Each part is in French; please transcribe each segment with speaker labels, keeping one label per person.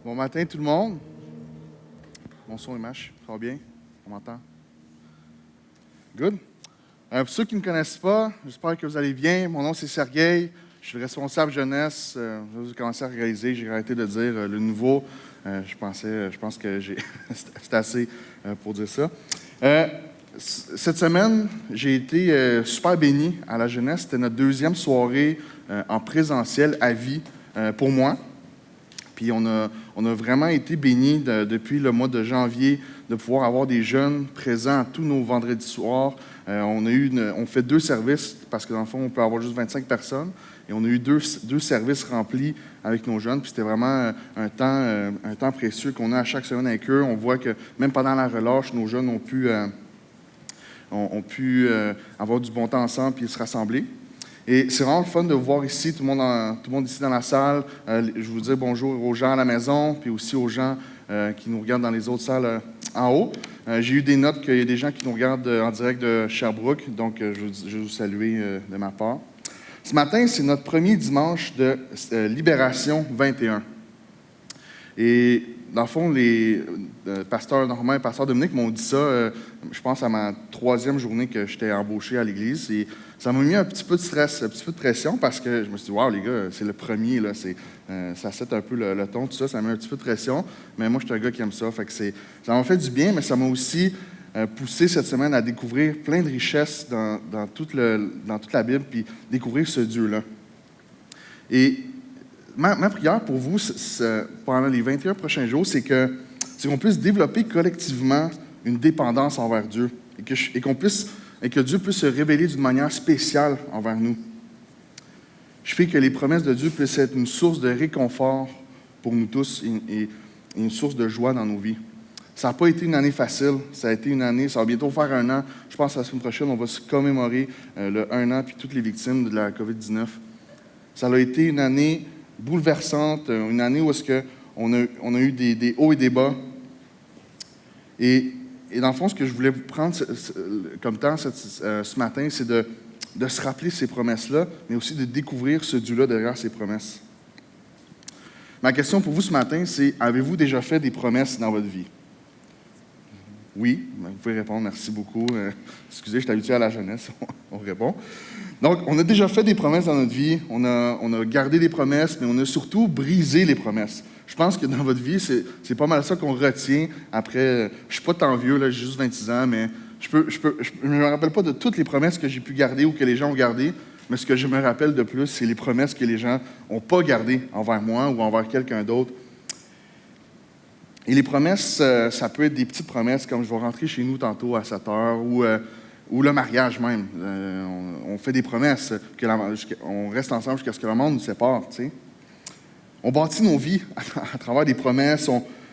Speaker 1: Bon matin tout le monde. Mon son est mâche, ça va bien? On m'entend? Good. Pour ceux qui ne me connaissent pas, j'espère que vous allez bien. Mon nom c'est Sergueï, je suis le responsable jeunesse. Vous avez commencé à réaliser, j'ai arrêté de dire le nouveau. Je pense que c'est assez pour dire ça. Cette semaine, j'ai été super béni à la jeunesse. C'était notre deuxième soirée en présentiel à vie pour moi. Puis on a vraiment été bénis depuis le mois de janvier de pouvoir avoir des jeunes présents tous nos vendredis soirs. On fait 2 services parce que dans le fond, on peut avoir juste 25 personnes. Et on a eu deux services remplis avec nos jeunes. Puis c'était vraiment un temps précieux qu'on a à chaque semaine avec eux. On voit que même pendant la relâche, nos jeunes ont pu avoir du bon temps ensemble puis se rassembler. Et c'est vraiment le fun de vous voir ici, tout le monde ici dans la salle. Je vous dis bonjour aux gens à la maison, puis aussi aux gens qui nous regardent dans les autres salles en haut. J'ai eu des notes qu'il y a des gens qui nous regardent en direct de Sherbrooke, donc je vais vous saluer de ma part. Ce matin, c'est notre premier dimanche de Libération 21. Et dans le fond, les pasteurs Normand et pasteur Dominique m'ont dit ça, je pense à ma 3e journée que j'étais embauché à l'église. Et ça m'a mis un petit peu de stress, un petit peu de pression parce que je me suis dit, wow, les gars, c'est le premier, là, ça set un peu le ton, tout ça, ça met un petit peu de pression. Mais moi, je suis un gars qui aime ça. Fait que ça m'a fait du bien, mais ça m'a aussi poussé cette semaine à découvrir plein de richesses dans toute la Bible, puis découvrir ce Dieu-là. Et ma prière pour vous pendant les 21 prochains jours, c'est qu'on puisse développer collectivement une dépendance envers Dieu et que Dieu puisse se révéler d'une manière spéciale envers nous. Je prie que les promesses de Dieu puissent être une source de réconfort pour nous tous et une source de joie dans nos vies. Ça n'a pas été une année facile. Ça a été une année, ça va bientôt faire 1 an. Je pense que la semaine prochaine, on va se commémorer le 1 an puis toutes les victimes de la COVID-19. Ça a été une année bouleversante, une année où on a eu des hauts et des bas. Et dans le fond, ce que je voulais vous prendre comme temps ce matin, c'est de se rappeler ces promesses-là, mais aussi de découvrir ce Dieu-là derrière ces promesses. Ma question pour vous ce matin, c'est: avez-vous déjà fait des promesses dans votre vie? Oui, vous pouvez répondre, merci beaucoup. Excusez, je suis habitué à la jeunesse, on répond. Donc, on a déjà fait des promesses dans notre vie, on a gardé des promesses, mais on a surtout brisé les promesses. Je pense que dans votre vie, c'est pas mal ça qu'on retient après. Je suis pas tant vieux, là, j'ai juste 26 ans, mais je ne me rappelle pas de toutes les promesses que j'ai pu garder ou que les gens ont gardées, mais ce que je me rappelle de plus, c'est les promesses que les gens n'ont pas gardées envers moi ou envers quelqu'un d'autre. Et les promesses, ça peut être des petites promesses, comme je vais rentrer chez nous tantôt à 7 heures, ou le mariage même. On fait des promesses, on reste ensemble jusqu'à ce que le monde nous sépare, tu sais. On bâtit nos vies à travers des promesses.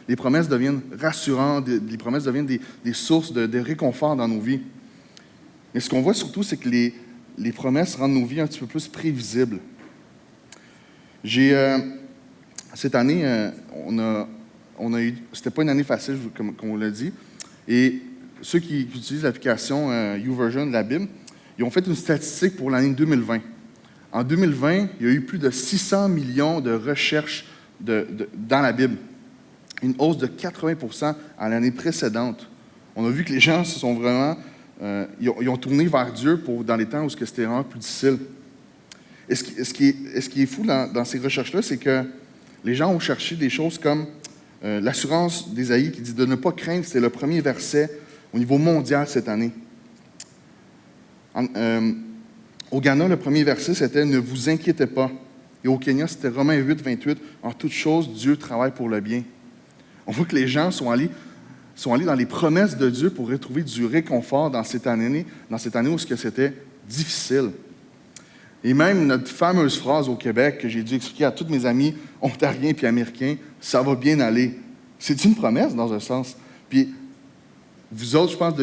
Speaker 1: Les promesses deviennent rassurantes, les promesses deviennent des sources de réconfort dans nos vies. Mais ce qu'on voit surtout, c'est que les promesses rendent nos vies un petit peu plus prévisibles. Cette année, on a eu, c'était pas une année facile, comme on l'a dit, et ceux qui utilisent l'application YouVersion de la Bible, ils ont fait une statistique pour l'année 2020. En 2020, il y a eu plus de 600 millions de recherches dans la Bible, une hausse de 80% à l'année précédente. On a vu que les gens se sont vraiment, ils ont tourné vers Dieu dans les temps où c'était vraiment plus difficile. Et ce qui est fou dans ces recherches-là, c'est que les gens ont cherché des choses comme l'assurance d'Ésaïe qui dit de ne pas craindre, c'est le premier verset au niveau mondial cette année. Au Ghana, le premier verset, c'était « Ne vous inquiétez pas ». Et au Kenya, c'était Romains 8, 28, « En toutes choses, Dieu travaille pour le bien ». On voit que les gens sont allés dans les promesses de Dieu pour retrouver du réconfort dans cette année où c'était difficile. Et même notre fameuse phrase au Québec que j'ai dû expliquer à tous mes amis ontariens et américains, « Ça va bien aller ». C'est une promesse dans un sens. Puis vous autres, je pense,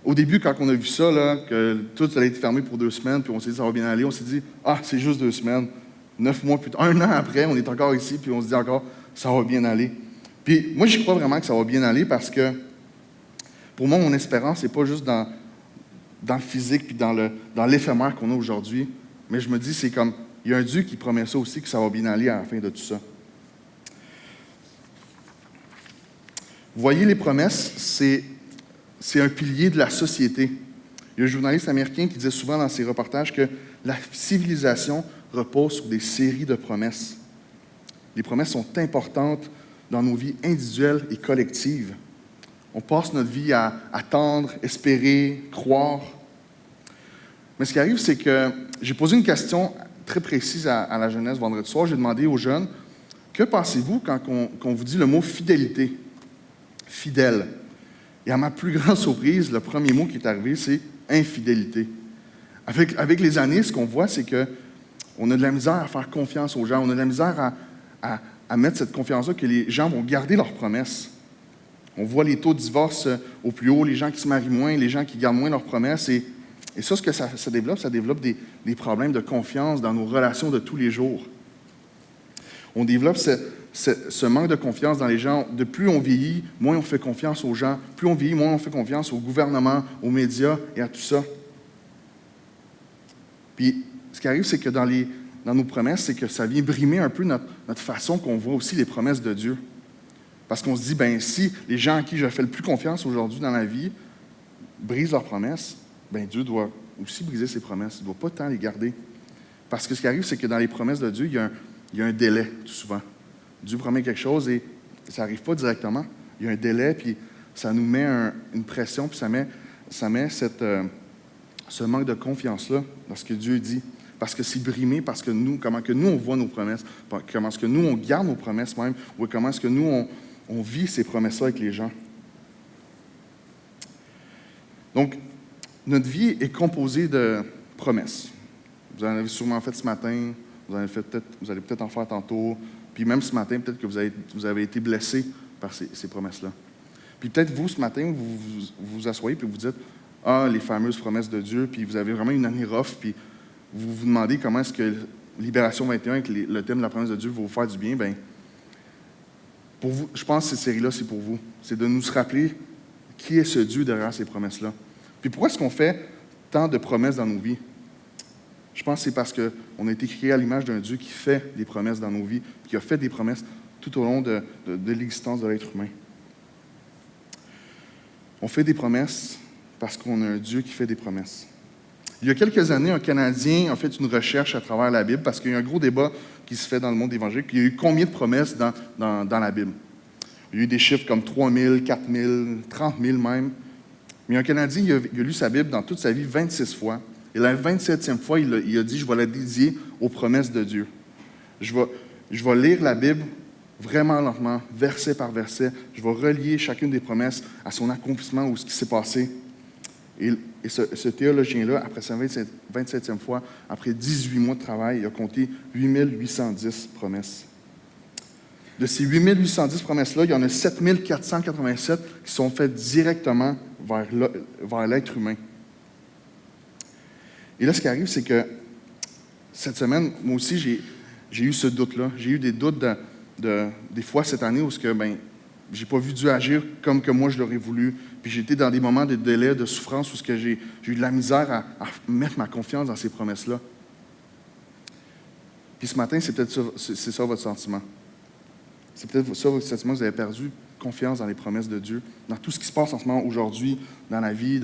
Speaker 1: au début, quand on a vu ça, là, que tout allait être fermé pour 2 semaines, puis on s'est dit, ça va bien aller, on s'est dit, c'est juste 2 semaines. 9 mois plus tard, 1 an après, on est encore ici, puis on se dit encore, ça va bien aller. Puis moi, j'y crois vraiment que ça va bien aller parce que, pour moi, mon espérance, c'est pas juste dans dans le physique puis dans l'éphémère qu'on a aujourd'hui. Mais je me dis, c'est comme, il y a un Dieu qui promet ça aussi, que ça va bien aller à la fin de tout ça. Vous voyez, les promesses, c'est un pilier de la société. Il y a un journaliste américain qui disait souvent dans ses reportages que la civilisation repose sur des séries de promesses. Les promesses sont importantes dans nos vies individuelles et collectives. On passe notre vie à attendre, espérer, croire. Mais ce qui arrive, c'est que j'ai posé une question très précise à la jeunesse vendredi soir. J'ai demandé aux jeunes, que pensez-vous quand on vous dit le mot fidélité? Fidèle. Et à ma plus grande surprise, le premier mot qui est arrivé, c'est infidélité. Avec les années, ce qu'on voit, c'est qu'on a de la misère à faire confiance aux gens. On a de la misère à mettre cette confiance-là que les gens vont garder leurs promesses. On voit les taux de divorce au plus haut, les gens qui se marient moins, les gens qui gardent moins leurs promesses. Et ça, ce que ça développe des problèmes de confiance dans nos relations de tous les jours. On développe ce manque de confiance dans les gens. De plus on vieillit, moins on fait confiance aux gens. Plus on vieillit, moins on fait confiance au gouvernement, aux médias et à tout ça. Puis, ce qui arrive, c'est que dans nos promesses, c'est que ça vient brimer un peu notre façon qu'on voit aussi les promesses de Dieu. Parce qu'on se dit, ben si les gens à qui je fais le plus confiance aujourd'hui dans la vie brisent leurs promesses, ben Dieu doit aussi briser ses promesses. Il ne doit pas tant les garder. Parce que ce qui arrive, c'est que dans les promesses de Dieu, il y a un délai, tout souvent. Dieu promet quelque chose et ça n'arrive pas directement. Il y a un délai, puis ça nous met une pression, puis ça met ce manque de confiance-là dans ce que Dieu dit. Parce que c'est brimé, parce que comment que nous, on voit nos promesses, comment est-ce que nous, on garde nos promesses même, ou comment est-ce que nous, on vit ces promesses-là avec les gens. Donc, notre vie est composée de promesses. Vous en avez sûrement fait ce matin, vous allez peut-être en faire tantôt, puis même ce matin, peut-être que vous avez été blessé par ces promesses-là. Puis peut-être vous, ce matin, vous vous asseyez puis vous dites « Ah, les fameuses promesses de Dieu », puis vous avez vraiment une année rough, puis vous vous demandez comment est-ce que Libération 21, avec le thème de la promesse de Dieu, va vous faire du bien. Bien, pour vous, je pense que cette série-là, c'est pour vous. C'est de nous rappeler qui est ce Dieu derrière ces promesses-là. Puis pourquoi est-ce qu'on fait tant de promesses dans nos vies? Je pense que c'est parce qu'on a été créé à l'image d'un Dieu qui fait des promesses dans nos vies, qui a fait des promesses tout au long de l'existence de l'être humain. On fait des promesses parce qu'on a un Dieu qui fait des promesses. Il y a quelques années, un Canadien a fait une recherche à travers la Bible parce qu'il y a un gros débat qui se fait dans le monde évangélique. Puis il y a eu combien de promesses dans la Bible? Il y a eu des chiffres comme 3 000, 4 000, 30 000 même. Mais un Canadien, il a lu sa Bible dans toute sa vie 26 fois. Et la 27e fois, il a dit « Je vais la dédier aux promesses de Dieu. Je vais lire la Bible vraiment lentement, verset par verset. Je vais relier chacune des promesses à son accomplissement ou ce qui s'est passé. » Et ce théologien-là, après sa 27e fois, après 18 mois de travail, il a compté 8810 promesses. De ces 8810 promesses-là, il y en a 7487 qui sont faites directement vers l'être humain. Et là, ce qui arrive, c'est que cette semaine, moi aussi, j'ai eu ce doute-là. J'ai eu des doutes des fois cette année où j'ai pas vu Dieu agir comme que moi je l'aurais voulu. Puis j'ai été dans des moments de délai, de souffrance où j'ai eu de la misère à mettre ma confiance dans ces promesses-là. Puis ce matin, c'est ça votre sentiment. C'est peut-être ça votre sentiment, vous avez perdu confiance dans les promesses de Dieu, dans tout ce qui se passe en ce moment aujourd'hui, dans la vie,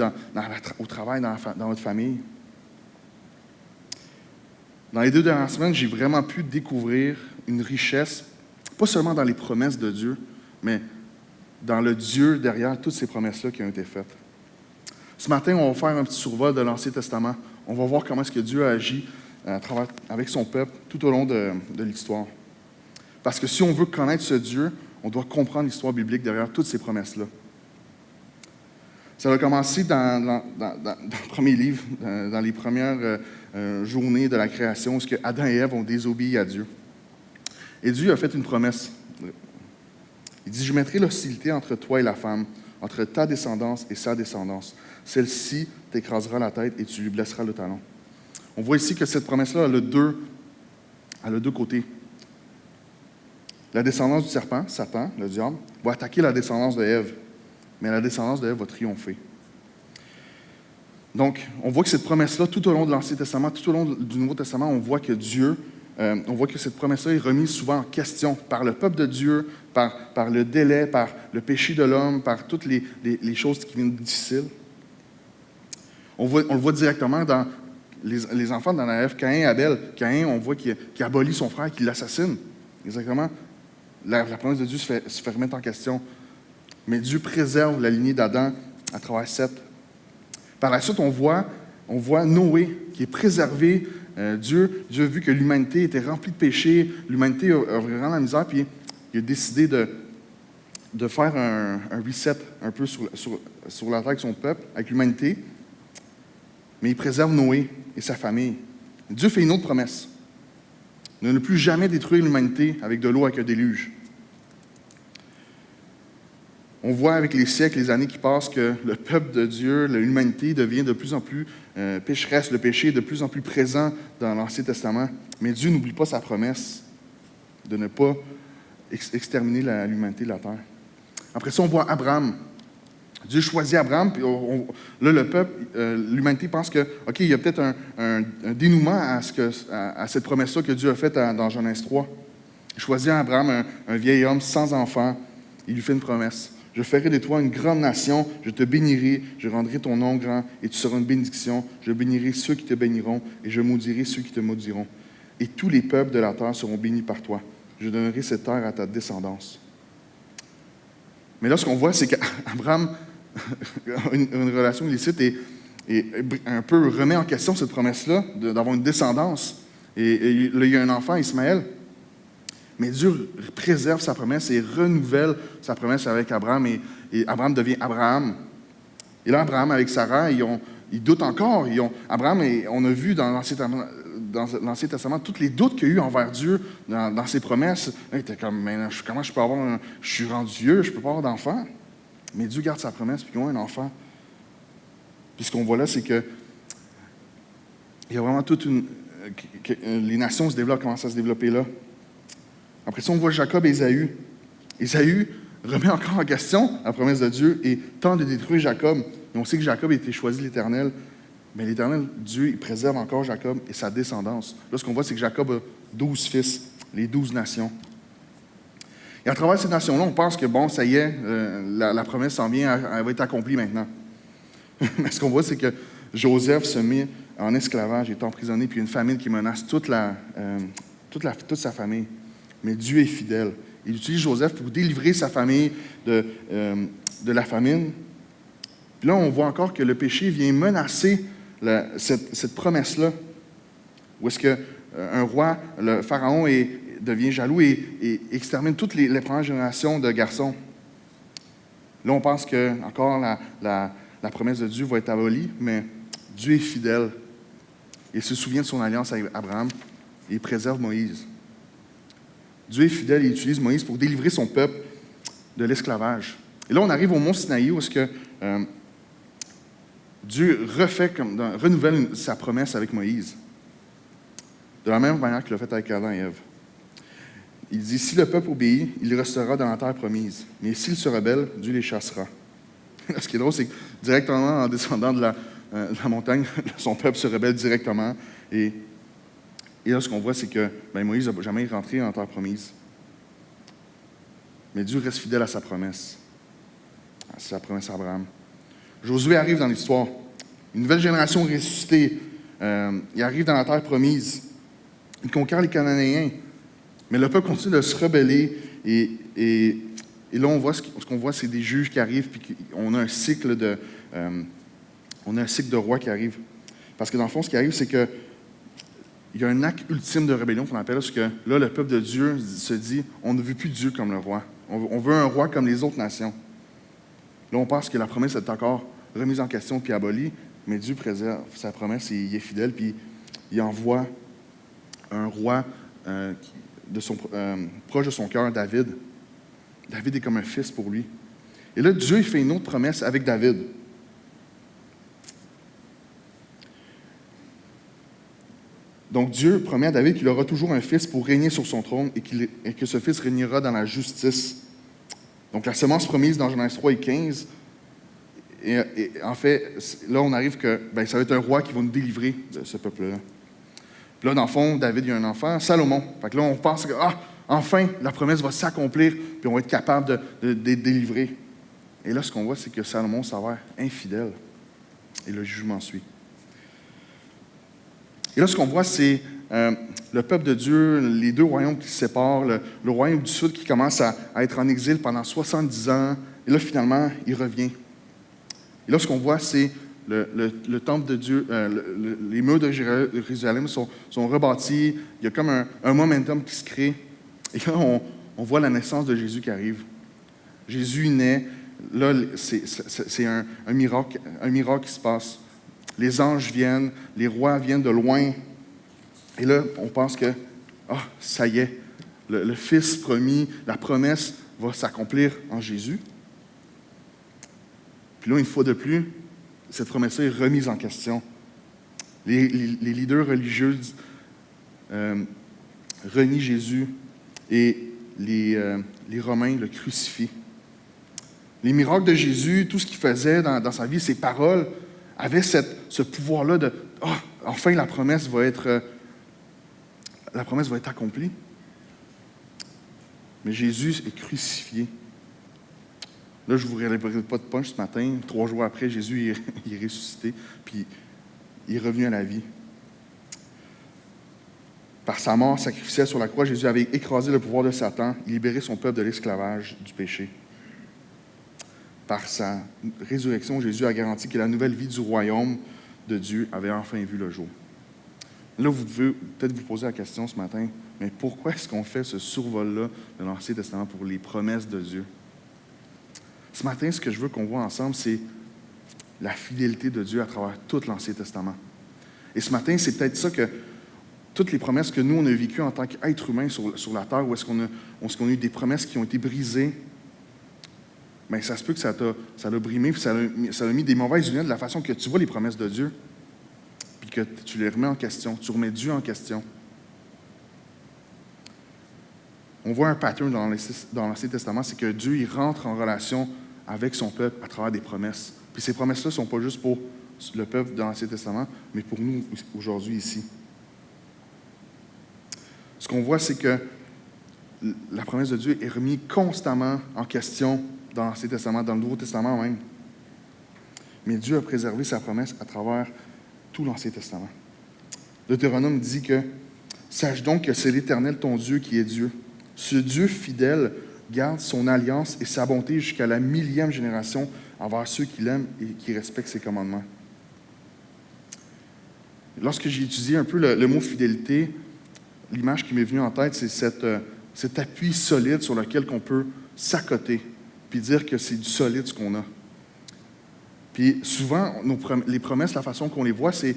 Speaker 1: au travail, dans votre famille. Dans les 2 dernières semaines, j'ai vraiment pu découvrir une richesse, pas seulement dans les promesses de Dieu, mais dans le Dieu derrière toutes ces promesses-là qui ont été faites. Ce matin, on va faire un petit survol de l'Ancien Testament. On va voir comment est-ce que Dieu a agi avec son peuple tout au long de l'histoire. Parce que si on veut connaître ce Dieu, on doit comprendre l'histoire biblique derrière toutes ces promesses-là. Ça va commencer dans le premier livre, dans les premières journées de la création, où Adam et Ève ont désobéi à Dieu. Et Dieu a fait une promesse. Il dit « Je mettrai l'hostilité entre toi et la femme, entre ta descendance et sa descendance. Celle-ci t'écrasera la tête et tu lui blesseras le talon. » On voit ici que cette promesse-là, elle a deux côtés. La descendance du serpent, Satan, le diable, va attaquer la descendance de Ève, mais la descendance de Ève va triompher. Donc, on voit que cette promesse-là, tout au long de l'Ancien Testament, tout au long du Nouveau Testament, on voit que on voit que cette promesse-là est remise souvent en question par le peuple de Dieu, par le délai, par le péché de l'homme, par toutes les choses qui viennent difficiles. On le voit directement dans les enfants dans la Ève, Caïn et Abel. Caïn, on voit qu'il abolit son frère, qu'il l'assassine. Exactement. La promesse de Dieu se fait remettre en question. Mais Dieu préserve la lignée d'Adam à travers Seth. Par la suite, on voit Noé qui est préservé. Dieu a vu que l'humanité était remplie de péchés, l'humanité a vraiment la misère, puis il a décidé de faire un reset un peu sur la terre avec son peuple, avec l'humanité. Mais il préserve Noé et sa famille. Dieu fait une autre promesse. De ne plus jamais détruire l'humanité avec de l'eau, avec un déluge. On voit avec les siècles, les années qui passent, que le peuple de Dieu, l'humanité, devient de plus en plus pécheresse. Le péché est de plus en plus présent dans l'Ancien Testament. Mais Dieu n'oublie pas sa promesse de ne pas exterminer l'humanité de la terre. Après ça, on voit Abraham. Dieu choisit Abraham, puis là, le peuple, l'humanité pense que, OK, il y a peut-être un dénouement à cette promesse-là que Dieu a faite dans Genèse 3. Il choisit Abraham, un vieil homme sans enfant. Il lui fait une promesse. Je ferai de toi une grande nation, je te bénirai, je rendrai ton nom grand, et tu seras une bénédiction. Je bénirai ceux qui te béniront, et je maudirai ceux qui te maudiront. Et tous les peuples de la terre seront bénis par toi. Je donnerai cette terre à ta descendance. Mais là, ce qu'on voit, c'est qu'Abraham a une relation illicite et un peu remet en question cette promesse-là, d'avoir une descendance. Et là, il y a un enfant, Ismaël. Mais Dieu préserve sa promesse et renouvelle sa promesse avec Abraham. Et Abraham devient Abraham. Et là, Abraham avec Sarah, ils doutent encore. Abraham, on a vu dans l'Ancien Testament tous les doutes qu'il y a eu envers Dieu dans ses promesses. Il était comme, mais comment je peux avoir je suis rendu vieux, je ne peux pas avoir d'enfant. Mais Dieu garde sa promesse, puis ils ont un enfant. Puis ce qu'on voit là, c'est que il y a vraiment les nations commencent à se développer là. Après ça, on voit Jacob et Ésaü. Ésaü remet encore en question la promesse de Dieu et tente de détruire Jacob. Et on sait que Jacob a été choisi de l'Éternel. Mais l'Éternel, Dieu, il préserve encore Jacob et sa descendance. Là, ce qu'on voit, c'est que Jacob a 12 fils, les 12 nations. Et à travers ces nations-là, on pense que, bon, ça y est, la promesse s'en vient, elle va être accomplie maintenant. Mais ce qu'on voit, c'est que Joseph se met en esclavage, est emprisonné, puis il y a une famine qui menace toute sa famille. Mais Dieu est fidèle. Il utilise Joseph pour délivrer sa famille de la famine. Puis là, on voit encore que le péché vient menacer cette promesse-là. Où est-ce qu'un roi, le pharaon, devient jaloux et extermine toutes les premières générations de garçons. Là, on pense que encore la promesse de Dieu va être abolie, mais Dieu est fidèle. Il se souvient de son alliance avec Abraham et il préserve Moïse. Dieu est fidèle et il utilise Moïse pour délivrer son peuple de l'esclavage. Et là, on arrive au mont Sinaï où est-ce que Dieu renouvelle sa promesse avec Moïse. De la même manière qu'il l'a fait avec Adam et Ève. Il dit, si le peuple obéit, il restera dans la terre promise. Mais s'il se rebelle, Dieu les chassera. Ce qui est drôle, c'est que directement en descendant de la montagne, son peuple se rebelle directement. Et là, ce qu'on voit, c'est que Moïse n'a jamais rentré en terre promise. Mais Dieu reste fidèle à sa promesse. C'est la promesse à Abraham. Josué arrive dans l'histoire. Une nouvelle génération ressuscitée. Il arrive dans la terre promise. Il conquiert les Cananéens. Mais le peuple continue de se rebeller. Et là, on voit ce qu'on voit, c'est des juges qui arrivent, puis on a un cycle de rois qui arrive. Parce que dans le fond, ce qui arrive, c'est que il y a un acte ultime de rébellion qu'on appelle, parce que là, le peuple de Dieu se dit, on ne veut plus Dieu comme le roi. On veut un roi comme les autres nations. Là, on pense que la promesse est encore remise en question puis abolie, mais Dieu préserve sa promesse et il est fidèle, puis il envoie un roi proche de son cœur, David. David est comme un fils pour lui. Et là, Dieu il fait une autre promesse avec David. Donc Dieu promet à David qu'il aura toujours un fils pour régner sur son trône et que ce fils régnera dans la justice. Donc la semence promise dans Genèse 3 et 15 Et en fait, là, on arrive que ça va être un roi qui va nous délivrer de ce peuple-là. Puis là, dans le fond, David, il a un enfant, Salomon. Fait que là, on pense que, enfin, la promesse va s'accomplir, puis on va être capable de délivrer. Et là, ce qu'on voit, c'est que Salomon s'avère infidèle. Et le jugement suit. Et là, ce qu'on voit, c'est le peuple de Dieu, les deux royaumes qui se séparent, le royaume du Sud qui commence à être en exil pendant 70 ans. Et là, finalement, il revient. Et là, ce qu'on voit, c'est le temple de Dieu, les murs de Jérusalem sont rebâtis. Il y a comme un momentum qui se crée. Et là, on voit la naissance de Jésus qui arrive. Jésus naît. Là, c'est un miracle qui se passe. Les anges viennent, les rois viennent de loin. Et là, on pense que, ça y est, le Fils promis, la promesse va s'accomplir en Jésus. Puis là, une fois de plus, cette promesse-là est remise en question. Les leaders religieux renient Jésus et les Romains le crucifient. Les miracles de Jésus, tout ce qu'il faisait dans sa vie, ses paroles, avaient ce pouvoir-là de « enfin, la promesse va être accomplie. » Mais Jésus est crucifié. Là, je ne vous révélerai pas de punch ce matin. 3 jours après, Jésus il est ressuscité, puis il est revenu à la vie. Par sa mort sacrificielle sur la croix, Jésus avait écrasé le pouvoir de Satan, il libérait son peuple de l'esclavage, du péché. Par sa résurrection, Jésus a garanti que la nouvelle vie du royaume de Dieu avait enfin vu le jour. Là, vous devez peut-être vous poser la question ce matin, mais pourquoi est-ce qu'on fait ce survol-là de l'Ancien Testament pour les promesses de Dieu? Ce matin, ce que je veux qu'on voit ensemble, c'est la fidélité de Dieu à travers tout l'Ancien Testament. Et ce matin, c'est peut-être ça que toutes les promesses que nous, on a vécues en tant qu'êtres humains sur la terre, où est-ce qu'on a eu des promesses qui ont été brisées, bien, ça se peut que ça l'a brimé, puis ça a mis des mauvaises lunettes de la façon que tu vois les promesses de Dieu, puis que tu les remets en question, tu remets Dieu en question. On voit un pattern dans l'Ancien Testament, c'est que Dieu, il rentre en relation avec son peuple à travers des promesses. Puis ces promesses-là ne sont pas juste pour le peuple dans l'Ancien Testament, mais pour nous aujourd'hui ici. Ce qu'on voit, c'est que la promesse de Dieu est remise constamment en question dans l'Ancien Testament, dans le Nouveau Testament même. Mais Dieu a préservé sa promesse à travers tout l'Ancien Testament. Deutéronome dit que « Sache donc que c'est l'Éternel ton Dieu qui est Dieu. Ce Dieu fidèle garde son alliance et sa bonté jusqu'à la 1000e génération envers ceux qui l'aiment et qui respectent ses commandements. » Lorsque j'ai étudié un peu le mot « fidélité », l'image qui m'est venue en tête, c'est cet appui solide sur lequel on peut s'accoter puis dire que c'est du solide ce qu'on a. Puis souvent, les promesses, la façon qu'on les voit, c'est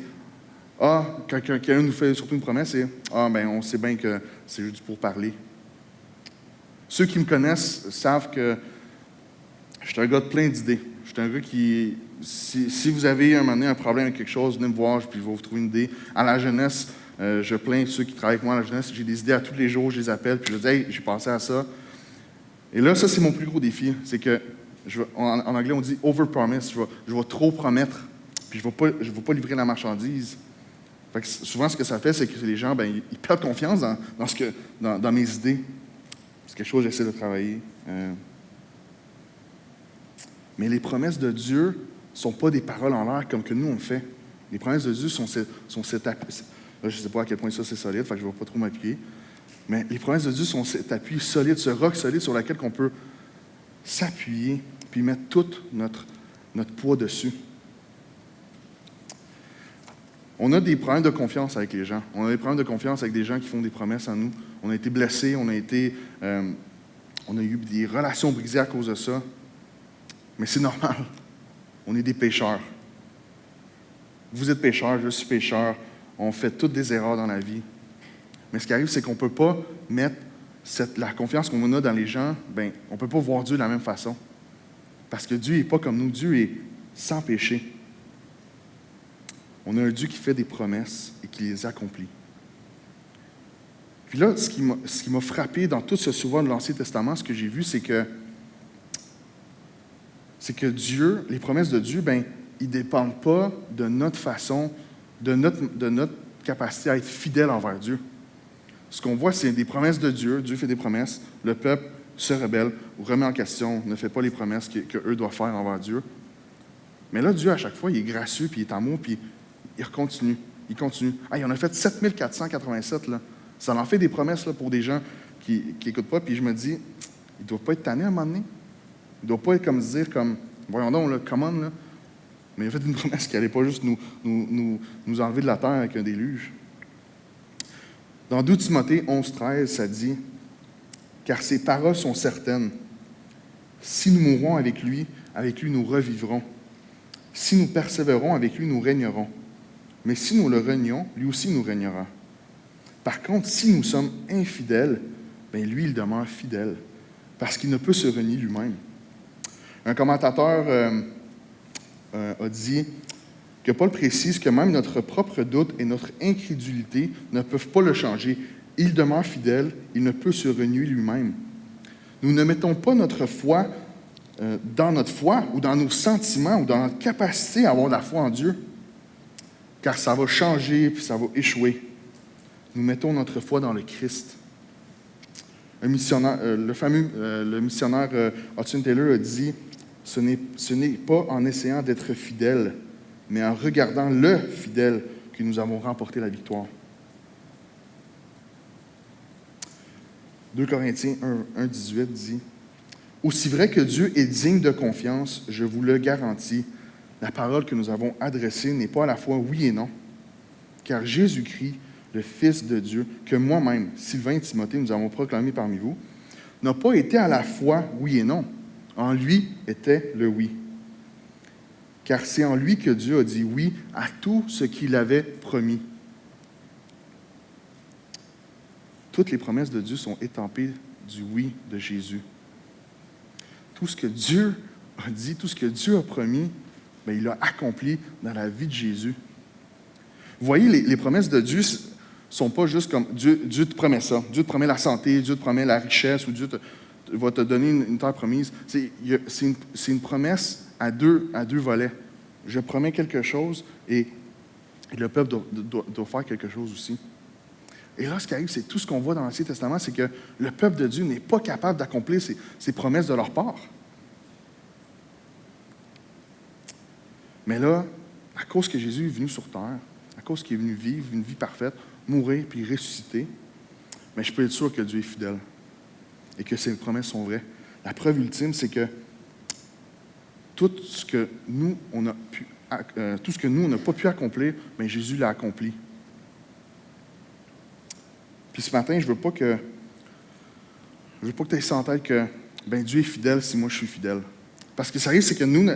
Speaker 1: quand quelqu'un nous fait surtout une promesse, c'est on sait bien que c'est juste pour parler. Ceux qui me connaissent savent que je suis un gars de plein d'idées. Je suis un gars qui, si vous avez un moment donné un problème avec quelque chose, venez me voir, puis je vais vous trouver une idée. À la jeunesse, je plains ceux qui travaillent avec moi à la jeunesse. J'ai des idées à tous les jours, je les appelle, puis je dis « Hey, j'ai pensé à ça. » Et là, ça, c'est mon plus gros défi. C'est que, en anglais, on dit « overpromise ». Je vais trop promettre, puis je ne vais pas livrer la marchandise. Fait que souvent, ce que ça fait, c'est que les gens, ils perdent confiance dans mes idées. C'est quelque chose que j'essaie de travailler. Mais les promesses de Dieu ne sont pas des paroles en l'air comme que nous, on fait. Les promesses de Dieu sont cet appui. Là, je ne sais pas à quel point ça, c'est solide, fait que je ne vais pas trop m'appuyer. Mais les promesses de Dieu sont cet appui solide, ce roc solide sur lequel on peut s'appuyer puis mettre tout notre poids dessus. On a des problèmes de confiance avec les gens. On a des problèmes de confiance avec des gens qui font des promesses à nous. On a été blessés, on a eu des relations brisées à cause de ça. Mais c'est normal. On est des pécheurs. Vous êtes pécheurs, je suis pécheur. On fait toutes des erreurs dans la vie. Mais ce qui arrive, c'est qu'on ne peut pas mettre la confiance qu'on a dans les gens, on ne peut pas voir Dieu de la même façon. Parce que Dieu n'est pas comme nous. Dieu est sans péché. On a un Dieu qui fait des promesses et qui les accomplit. Puis là, ce qui m'a frappé dans tout ce souvent de l'Ancien Testament, ce que j'ai vu, c'est que c'est que Dieu, les promesses de Dieu, ils ne dépendent pas de notre façon, de notre capacité à être fidèle envers Dieu. Ce qu'on voit, c'est des promesses de Dieu. Dieu fait des promesses. Le peuple se rebelle ou remet en question, ne fait pas les promesses qu'eux doivent faire envers Dieu. Mais là, Dieu, à chaque fois, il est gracieux, puis il est amour, puis il continue. Il continue. Il en a fait 7487, là. Ça en fait des promesses là, pour des gens qui n'écoutent pas. Puis je me dis, il ne doit pas être tanné à un moment donné. Il ne doit pas être comme se dire, comme, voyons donc, là, come on, là. Mais il a fait une promesse qui n'allait pas juste nous enlever de la terre avec un déluge. Dans 2 Timothée 11,13, ça dit, « Car ses paroles sont certaines. Si nous mourons avec lui nous revivrons. Si nous persévérons, avec lui, nous régnerons. Mais si nous le renions, lui aussi nous régnera. Par contre, si nous sommes infidèles, lui, il demeure fidèle, parce qu'il ne peut se renier lui-même. » Un commentateur a dit que Paul précise que même notre propre doute et notre incrédulité ne peuvent pas le changer. Il demeure fidèle, il ne peut se renier lui-même. Nous ne mettons pas notre foi dans notre foi ou dans nos sentiments ou dans notre capacité à avoir la foi en Dieu, car ça va changer puis ça va échouer. Nous mettons notre foi dans le Christ. Le missionnaire Hudson Taylor a dit « Ce n'est pas en essayant d'être fidèle, mais en regardant le fidèle que nous avons remporté la victoire. » 2 Corinthiens 1,18 dit « Aussi vrai que Dieu est digne de confiance, je vous le garantis, la parole que nous avons adressée n'est pas à la fois oui et non, car Jésus-Christ, le Fils de Dieu, que moi-même, Sylvain et Timothée, nous avons proclamé parmi vous, n'a pas été à la fois oui et non. En lui était le oui. Car c'est en lui que Dieu a dit oui à tout ce qu'il avait promis. » Toutes les promesses de Dieu sont étampées du oui de Jésus. Tout ce que Dieu a dit, tout ce que Dieu a promis, il l'a accompli dans la vie de Jésus. Vous voyez, les promesses de Dieu ne sont pas juste comme Dieu te promet ça. Dieu te promet la santé, Dieu te promet la richesse, ou Dieu va te donner une terre promise. C'est une promesse à deux volets. Je promets quelque chose et le peuple doit faire quelque chose aussi. Et là, ce qui arrive, c'est tout ce qu'on voit dans l'Ancien Testament, c'est que le peuple de Dieu n'est pas capable d'accomplir ses promesses de leur part. Mais là, à cause que Jésus est venu sur terre, à cause qu'il est venu vivre une vie parfaite, mourir puis ressusciter, je peux être sûr que Dieu est fidèle et que ses promesses sont vraies. La preuve ultime, c'est que tout ce que nous, on n'a pas pu accomplir, Jésus l'a accompli. Puis ce matin, je veux pas que tu aies ça en tête que Dieu est fidèle si moi je suis fidèle. Parce que ça arrive, c'est que nous,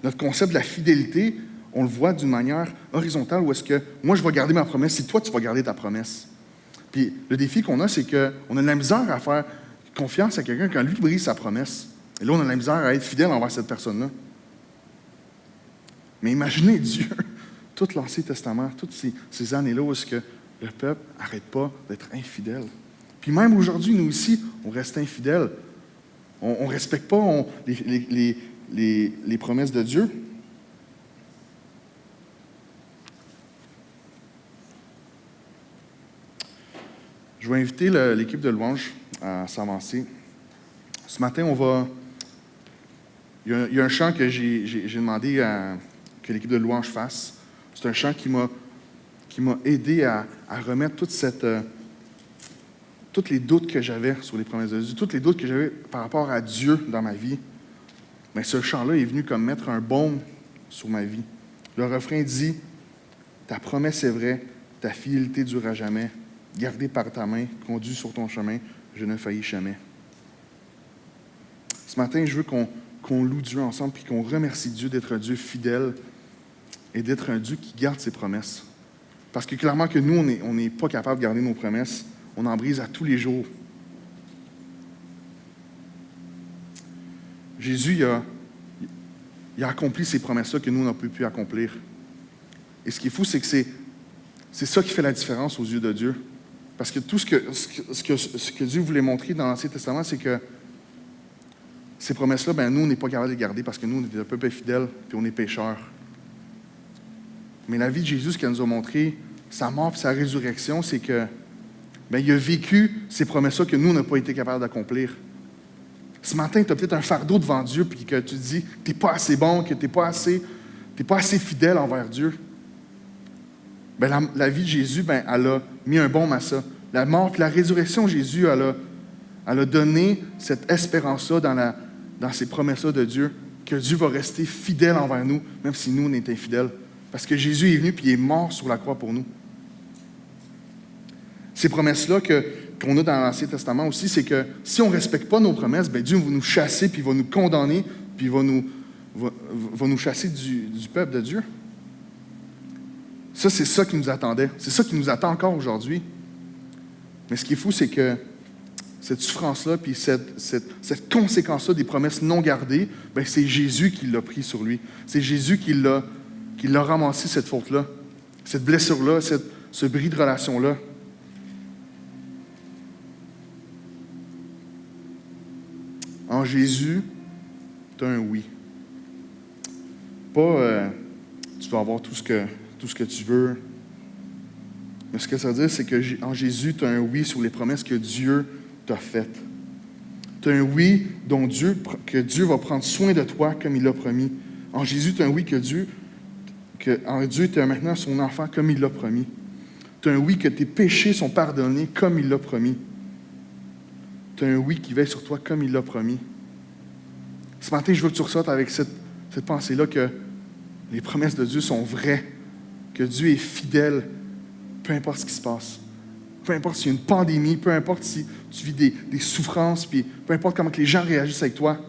Speaker 1: notre concept de la fidélité, on le voit d'une manière horizontale où est-ce que moi je vais garder ma promesse si toi tu vas garder ta promesse. Puis le défi qu'on a, c'est qu'on a de la misère à faire confiance à quelqu'un quand lui brise sa promesse. Et là, on a de la misère à être fidèle envers cette personne-là. Mais imaginez Dieu, tout l'Ancien Testament, toutes ces années-là où est-ce que le peuple n'arrête pas d'être infidèle. Puis même aujourd'hui, nous ici, on reste infidèles. On ne respecte pas les promesses de Dieu. Je vais inviter l'équipe de louange à s'avancer. Ce matin, il y a un chant que j'ai demandé que l'équipe de louange fasse. C'est un chant qui m'a aidé à remettre tous les doutes que j'avais sur les promesses de Dieu, tous les doutes que j'avais par rapport à Dieu dans ma vie. Mais ce chant-là est venu comme mettre un baume sur ma vie. Le refrain dit « Ta promesse est vraie, ta fidélité durera jamais. Gardé par ta main, conduit sur ton chemin, je ne faillis jamais. » Ce matin, je veux qu'on loue Dieu ensemble et qu'on remercie Dieu d'être un Dieu fidèle et d'être un Dieu qui garde ses promesses. Parce que clairement que nous, on n'est pas capable de garder nos promesses. On en brise à tous les jours. Jésus, il a accompli ces promesses-là que nous, on n'a pas pu accomplir. Et ce qui est fou, c'est que c'est ça qui fait la différence aux yeux de Dieu. Parce que tout ce que Dieu voulait montrer dans l'Ancien Testament, c'est que ces promesses-là, ben, nous, on n'est pas capable de les garder parce que nous, on est un peuple infidèle puis on est pécheurs. Mais la vie de Jésus, ce qu'elle nous a montré, sa mort et sa résurrection, c'est que ben, il a vécu ces promesses-là que nous, on n'a pas été capable d'accomplir. Ce matin, tu as peut-être un fardeau devant Dieu puis que tu te dis que tu n'es pas assez bon, que tu n'es pas assez fidèle envers Dieu. Ben, la vie de Jésus, ben, elle a mis un baume à ça. La mort et la résurrection de Jésus, elle a donné cette espérance-là dans ces promesses-là de Dieu, que Dieu va rester fidèle envers nous, même si nous, on est infidèles. Parce que Jésus est venu et il est mort sur la croix pour nous. Ces promesses-là qu'on a dans l'Ancien Testament aussi, c'est que si on ne respecte pas nos promesses, bien, Dieu va nous chasser, puis il va nous condamner, puis il va nous chasser du peuple de Dieu. Ça, c'est ça qui nous attendait. C'est ça qui nous attend encore aujourd'hui. Mais ce qui est fou, c'est que cette souffrance-là, puis cette conséquence-là des promesses non gardées, bien, c'est Jésus qui l'a pris sur lui. C'est Jésus qui l'a ramassé, cette faute-là, cette blessure-là, ce bris de relation-là. En Jésus, tu as un oui. Pas tu vas avoir tout ce que tu veux. Mais ce que ça veut dire, c'est qu'en Jésus, tu as un oui sur les promesses que Dieu t'a faites. Tu as un oui que Dieu va prendre soin de toi comme il l'a promis. En Jésus, tu as un oui en Dieu, tu es maintenant son enfant comme il l'a promis. Tu as un oui que tes péchés sont pardonnés comme il l'a promis. Tu as un oui qui veille sur toi comme il l'a promis. Ce matin, je veux que tu ressortes avec cette pensée-là que les promesses de Dieu sont vraies, que Dieu est fidèle, peu importe ce qui se passe. Peu importe s'il y a une pandémie, peu importe si tu vis des souffrances, puis peu importe comment que les gens réagissent avec toi.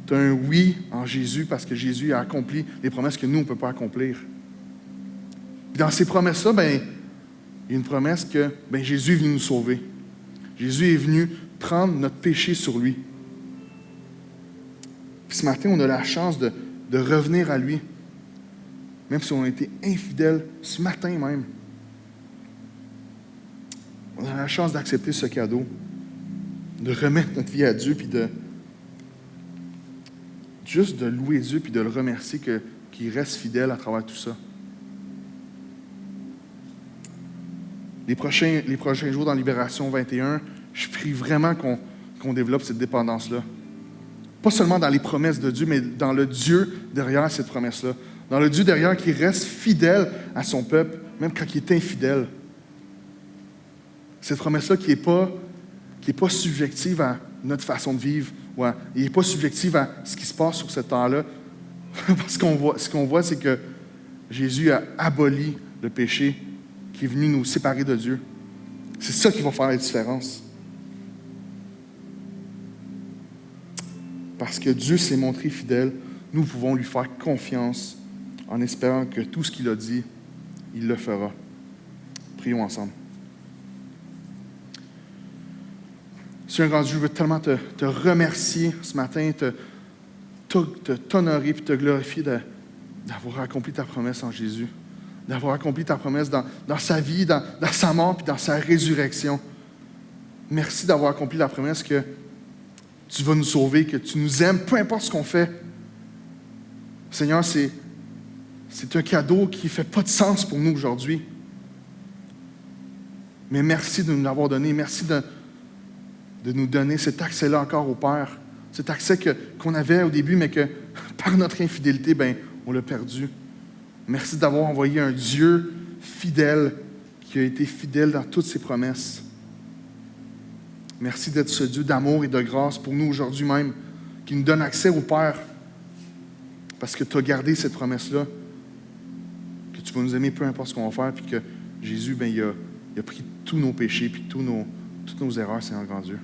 Speaker 1: Tu as un oui en Jésus parce que Jésus a accompli les promesses que nous, on ne peut pas accomplir. Puis dans ces promesses-là, ben, il y a une promesse que Jésus est venu nous sauver. Jésus est venu prendre notre péché sur lui. Puis ce matin, on a la chance de revenir à lui, même si on a été infidèles ce matin même. On a la chance d'accepter ce cadeau, de remettre notre vie à Dieu, puis juste de louer Dieu, puis de le remercier qu'il reste fidèle à travers tout ça. Les prochains jours dans Libération 21, je prie vraiment qu'on développe cette dépendance-là. Pas seulement dans les promesses de Dieu, mais dans le Dieu derrière cette promesse-là. Dans le Dieu derrière qui reste fidèle à son peuple, même quand il est infidèle. Cette promesse-là qui n'est pas subjective à notre façon de vivre, il n'est pas subjective à ce qui se passe sur ce temps-là. Parce ce qu'on voit, c'est que Jésus a aboli le péché qui est venu nous séparer de Dieu. C'est ça qui va faire la différence. Parce que Dieu s'est montré fidèle, nous pouvons lui faire confiance en espérant que tout ce qu'il a dit, il le fera. Prions ensemble. Seigneur grand Dieu, je veux tellement te remercier ce matin, t'honorer et te glorifier d'avoir accompli ta promesse en Jésus, d'avoir accompli ta promesse dans sa vie, dans sa mort et dans sa résurrection. Merci d'avoir accompli la promesse que tu vas nous sauver, que tu nous aimes, peu importe ce qu'on fait. Seigneur, c'est un cadeau qui ne fait pas de sens pour nous aujourd'hui. Mais merci de nous l'avoir donné. Merci de nous donner cet accès-là encore au Père. Cet accès qu'on avait au début, mais que par notre infidélité, on l'a perdu. Merci d'avoir envoyé un Dieu fidèle qui a été fidèle dans toutes ses promesses. Merci d'être ce Dieu d'amour et de grâce pour nous aujourd'hui même, qui nous donne accès au Père, parce que tu as gardé cette promesse-là, que tu vas nous aimer peu importe ce qu'on va faire, puis que Jésus, il a pris tous nos péchés, puis toutes nos erreurs, Seigneur grand Dieu.